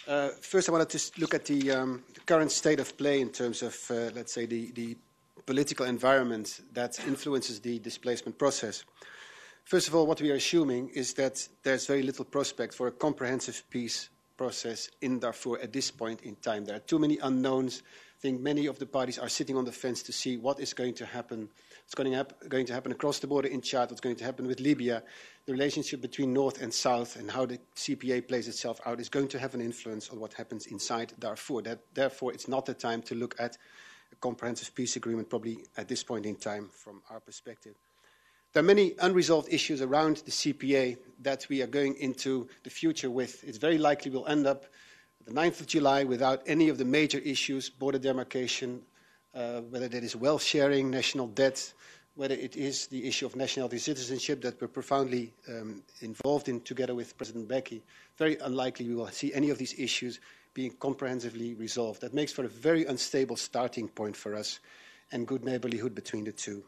First, I wanted to look at the current state of play in terms of, let's say, the political environment that influences the displacement process. First of all, what we are assuming is that there's very little prospect for a comprehensive peace process in Darfur at this point in time. There are too many unknowns. I think many of the parties are sitting on the fence to see what is going to happen. What's going to happen across the border in Chad, what's going to happen with Libya. The relationship between North and South and how the CPA plays itself out is going to have an influence on what happens inside Darfur. Therefore, it's not the time to look at a comprehensive peace agreement, probably at this point in time from our perspective. There are many unresolved issues around the CPA that we are going into the future with. It's very likely we'll end up the 9th of July without any of the major issues, border demarcation, whether that is wealth sharing, national debt, whether it is the issue of nationality citizenship that we're profoundly involved in together with President Becky. Very unlikely we will see any of these issues being comprehensively resolved. That makes for a very unstable starting point for us and good neighborhood between the two.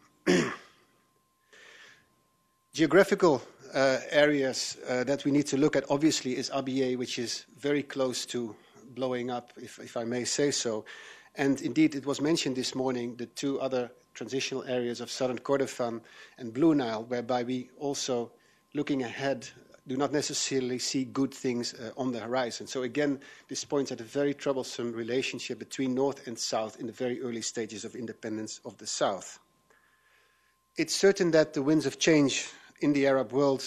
Geographical areas that we need to look at, obviously, is Abyei, which is very close to blowing up, if I may say so. And indeed, it was mentioned this morning, the two other transitional areas of southern Kordofan and Blue Nile, whereby we also, looking ahead, do not necessarily see good things on the horizon. So again, this points at a very troublesome relationship between North and South in the very early stages of independence of the South. It's certain that the winds of change in the Arab world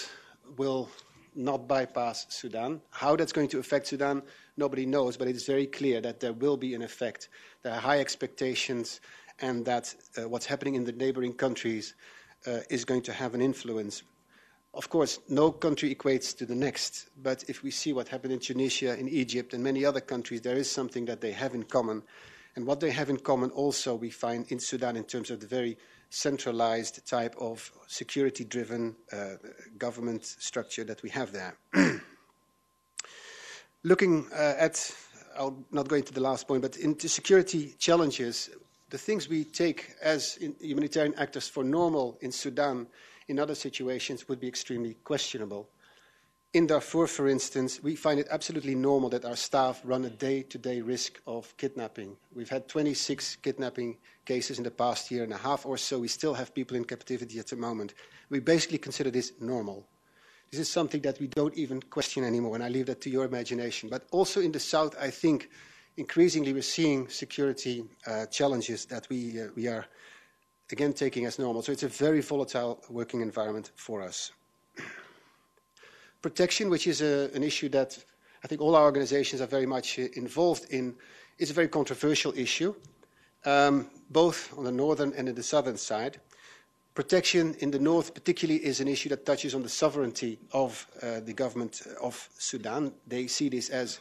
will not bypass Sudan. How that's going to affect Sudan, nobody knows, but it is very clear that there will be an effect. There are high expectations, and that what's happening in the neighboring countries is going to have an influence. Of course, no country equates to the next, but if we see what happened in Tunisia, in Egypt, and many other countries, there is something that they have in common. And what they have in common also we find in Sudan in terms of the very centralized type of security-driven government structure that we have there. Looking at, I'll not go into the last point, but into security challenges, the things we take as humanitarian actors for normal in Sudan in other situations would be extremely questionable. In Darfur, for instance, we find it absolutely normal that our staff run a day-to-day risk of kidnapping. We've had 26 kidnapping cases in the past year and a half or so. We still have people in captivity at the moment. We basically consider this normal. This is something that we don't even question anymore, and I leave that to your imagination. But also in the South, I think, increasingly we're seeing security challenges that we are, again, taking as normal. So it's a very volatile working environment for us. Protection, which is an issue that I think all our organizations are very much involved in, is a very controversial issue, both on the northern and in the southern side. Protection in the north particularly is an issue that touches on the sovereignty of the government of Sudan. They see this as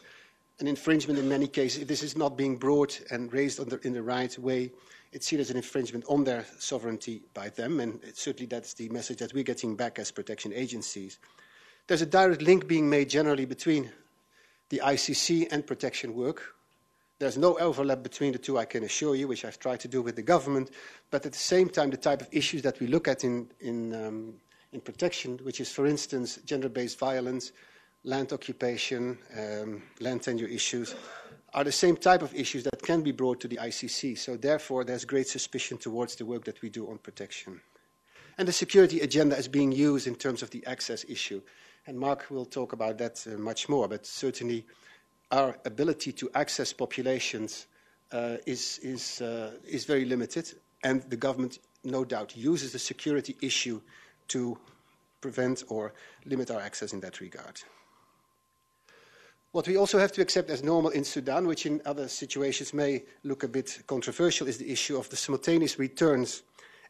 an infringement in many cases. If this is not being brought and raised in the right way, it's seen as an infringement on their sovereignty by them, and certainly that's the message that we're getting back as protection agencies. There's a direct link being made generally between the ICC and protection work. There's no overlap between the two, I can assure you, which I've tried to do with the government. But at the same time, the type of issues that we look at in protection, which is, for instance, gender-based violence, land occupation, land tenure issues, are the same type of issues that can be brought to the ICC. So therefore, there's great suspicion towards the work that we do on protection. And the security agenda is being used in terms of the access issue. And Mark will talk about that much more, but certainly our ability to access populations is very limited, and the government, no doubt, uses the security issue to prevent or limit our access in that regard. What we also have to accept as normal in Sudan, which in other situations may look a bit controversial, is the issue of the simultaneous returns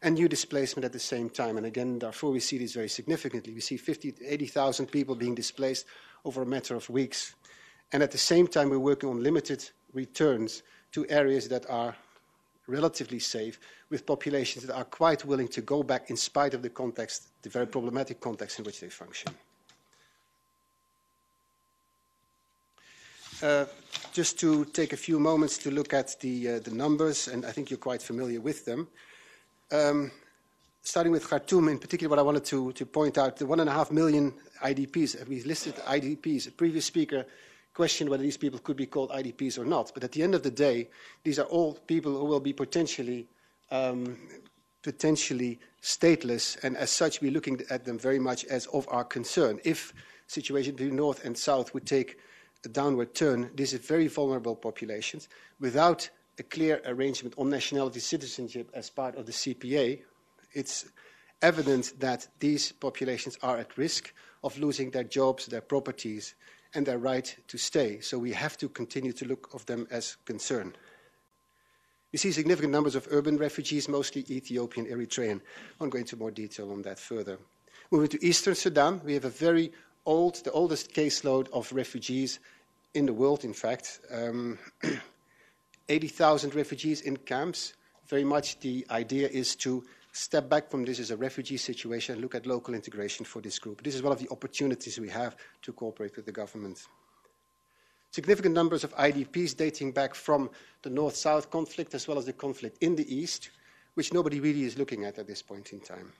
and new displacement at the same time. And again, in Darfur, we see this very significantly. We see 50,000 to 80,000 people being displaced over a matter of weeks. And at the same time, we're working on limited returns to areas that are relatively safe, with populations that are quite willing to go back in spite of the context, the very problematic context in which they function. Just to take a few moments to look at the numbers, and I think you're quite familiar with them. Starting with Khartoum, in particular, what I wanted to point out, the 1.5 million IDPs, we listed IDPs. A previous speaker question whether these people could be called IDPs or not. But at the end of the day, these are all people who will be potentially stateless, and as such, we're looking at them very much as of our concern. If the situation between North and South would take a downward turn, these are very vulnerable populations. Without a clear arrangement on nationality citizenship as part of the CPA, it's evident that these populations are at risk of losing their jobs, their properties, and their right to stay. So we have to continue to look at them as concern. We see significant numbers of urban refugees, mostly Ethiopian, Eritrean. I won't go into more detail on that further. Moving to Eastern Sudan, we have a very old, the oldest caseload of refugees in the world, in fact. 80,000 refugees in camps. Very much the idea is to step back from this as a refugee situation and look at local integration for this group. This is one of the opportunities we have to cooperate with the government. Significant numbers of IDPs dating back from the North-South conflict as well as the conflict in the East, which nobody really is looking at this point in time.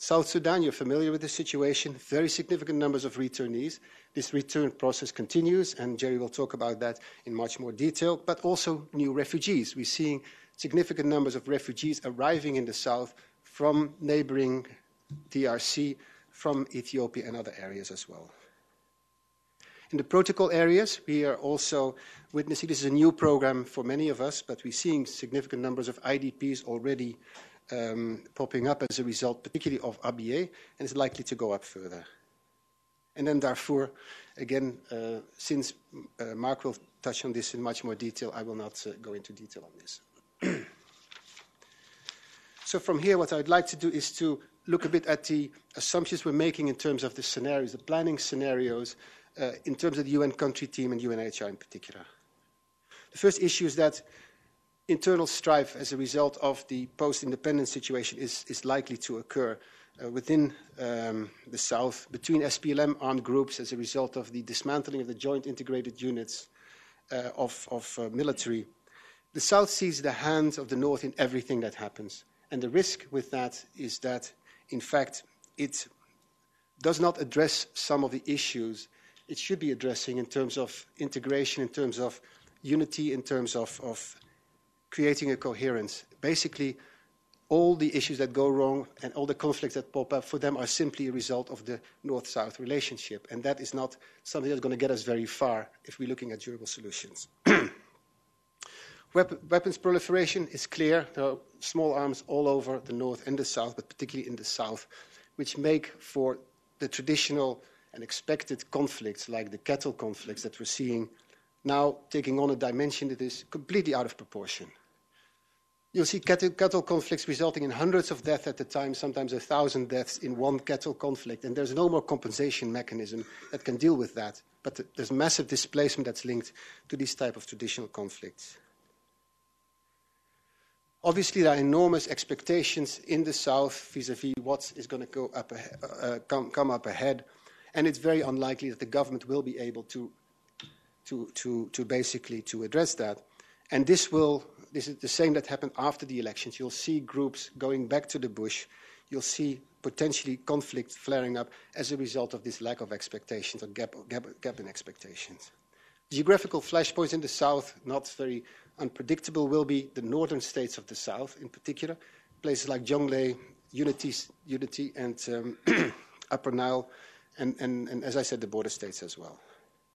South Sudan, you're familiar with the situation, very significant numbers of returnees. This return process continues, and Jerry will talk about that in much more detail, but also new refugees. We're seeing significant numbers of refugees arriving in the south from neighboring DRC, from Ethiopia and other areas as well. In the protocol areas, we are also witnessing, this is a new program for many of us, but we're seeing significant numbers of IDPs already popping up as a result, particularly of Abyei, and it's likely to go up further. And then Darfur, again, since Mark will touch on this in much more detail, I will not go into detail on this. So from here, what I'd like to do is to look a bit at the assumptions we're making in terms of the scenarios, the planning scenarios, in terms of the UN country team and UNHCR in particular. The first issue is that internal strife as a result of the post-independence situation is likely to occur within the south, between SPLM armed groups as a result of the dismantling of the joint integrated units of military. The south sees the hands of the north in everything that happens. And the risk with that is that, in fact, it does not address some of the issues it should be addressing in terms of integration, in terms of unity, in terms of creating a coherence. Basically, all the issues that go wrong and all the conflicts that pop up for them are simply a result of the North-South relationship. And that is not something that's going to get us very far if we're looking at durable solutions. Weapons proliferation is clear. There are small arms all over the north and the south, but particularly in the south, which make for the traditional and expected conflicts, like the cattle conflicts that we're seeing now taking on a dimension that is completely out of proportion. You'll see cattle conflicts resulting in hundreds of deaths at a time, sometimes 1,000 deaths in one cattle conflict, and there's no more compensation mechanism that can deal with that. But there's massive displacement that's linked to these type of traditional conflicts. Obviously, there are enormous expectations in the south vis-à-vis what is going to go up come up ahead, and it's very unlikely that the government will be able to basically address that. And this is the same that happened after the elections. You'll see groups going back to the bush. You'll see potentially conflict flaring up as a result of this lack of expectations, or gap in expectations. Geographical flashpoints in the south, not very unpredictable, will be the northern states of the south in particular, places like Jonglei, Unity and Upper Nile, and as I said, the border states as well.